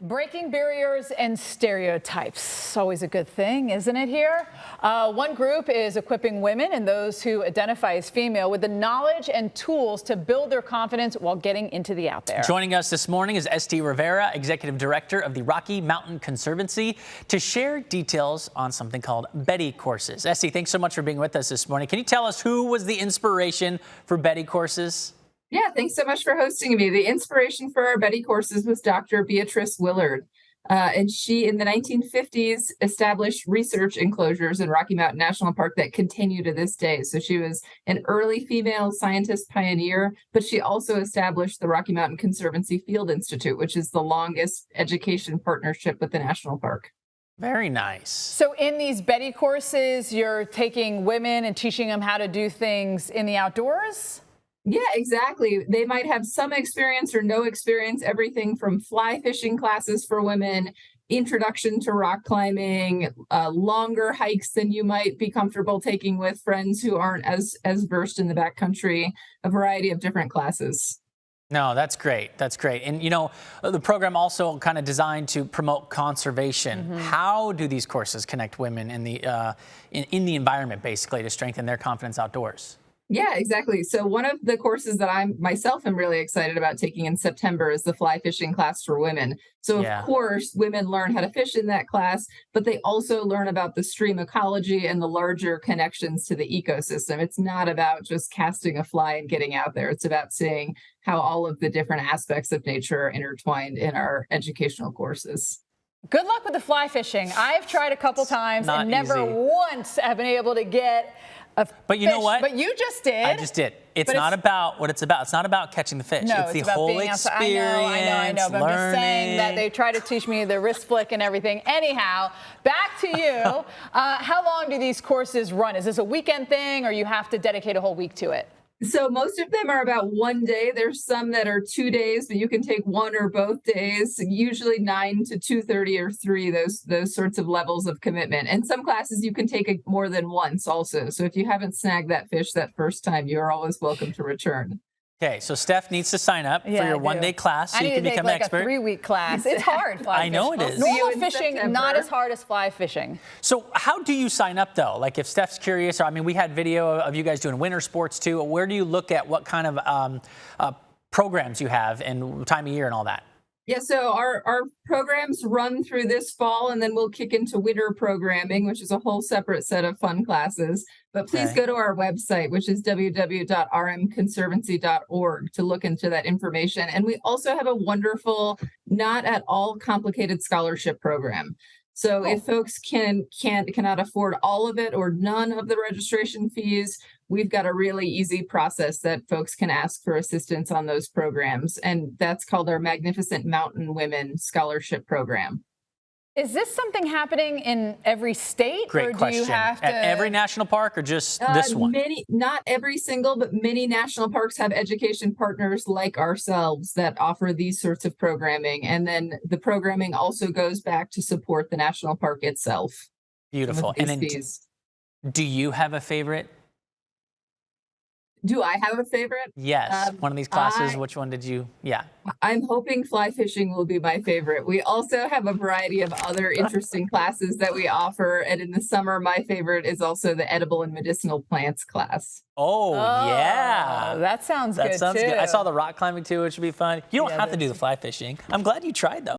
Breaking barriers and stereotypes. Always a good thing, isn't it here? One group is equipping women and those who identify as female with the knowledge and tools to build their confidence while getting into the out there. Joining us this morning is Estee Rivera, Executive Director of the Rocky Mountain Conservancy, to share details on something called Bettie courses. Estee, thanks so much for being with us this morning. Can you tell us who was the inspiration for Bettie courses? Yeah, thanks so much for hosting me. The inspiration for our Bettie courses was Dr. Beatrice Willard. And she, in the 1950s, established research enclosures in Rocky Mountain National Park that continue to this day. So she was an early female scientist pioneer, but she also established the Rocky Mountain Conservancy Field Institute, which is the longest education partnership with the national park. Very nice. So in these Bettie courses, you're taking women and teaching them how to do things in the outdoors? Yeah, exactly. They might have some experience or no experience, everything from fly fishing classes for women, introduction to rock climbing, longer hikes than you might be comfortable taking with friends who aren't as versed in the backcountry, a variety of different classes. No, that's great. That's great. And, you know, the program also kind of designed to promote conservation. Mm-hmm. How do these courses connect women in the environment, basically, to strengthen their confidence outdoors? Yeah, exactly. So one of the courses that I myself am really excited about taking in September is the fly fishing class for women. So of course, women learn how to fish in that class, but they also learn about the stream ecology and the larger connections to the ecosystem. It's not about just casting a fly and getting out there. It's about seeing how all of the different aspects of nature are intertwined in our educational courses. Good luck with the fly fishing. I've tried a couple times and never once have been able to get a But you fish. know what? But you just did. I just did. It's not about what it's about. It's not about catching the fish. No, it's the about whole being outside. I know. But I'm just saying that they try to teach me the wrist flick and everything. Anyhow, back to you. How long do these courses run? Is this a weekend thing or you have to dedicate a whole week to it? So most of them are about one day. There's some that are 2 days, but you can take one or both days, usually 9 to 2:30 or 3, those sorts of levels of commitment. And some classes you can take more than once also. So if you haven't snagged that fish that first time, you're always welcome to return. Okay, so Steph needs to sign up for your one-day class so you can become an expert. I need to take like a 3-week class. It's hard, fly fishing. I know it is. Normal fishing, not as hard as fly fishing. So how do you sign up, though? Like if Steph's curious, or I mean, we had video of you guys doing winter sports, too. Where do you look at what kind of programs you have and time of year and all that? Yeah, so our programs run through this fall, and then we'll kick into winter programming, which is a whole separate set of fun classes. But please go to our website, which is www.rmconservancy.org, to look into that information. And we also have a wonderful, not at all complicated scholarship program. So if folks cannot afford all of it or none of the registration fees, we've got a really easy process that folks can ask for assistance on those programs. And that's called our Magnificent Mountain Women Scholarship Program. Is this something happening in every state? Great question. Do you have to... At every national park or just this one? Not every single, but many national parks have education partners like ourselves that offer these sorts of programming. And then the programming also goes back to support the national park itself. Beautiful. And then do you have a favorite? Do I have a favorite? Yes. One of these classes. Which one did you? Yeah. I'm hoping fly fishing will be my favorite. We also have a variety of other interesting classes that we offer. And in the summer, my favorite is also the edible and medicinal plants class. Oh yeah. That sounds good, too. I saw the rock climbing, too, which would be fun. You don't have to do the fly fishing. I'm glad you tried, though.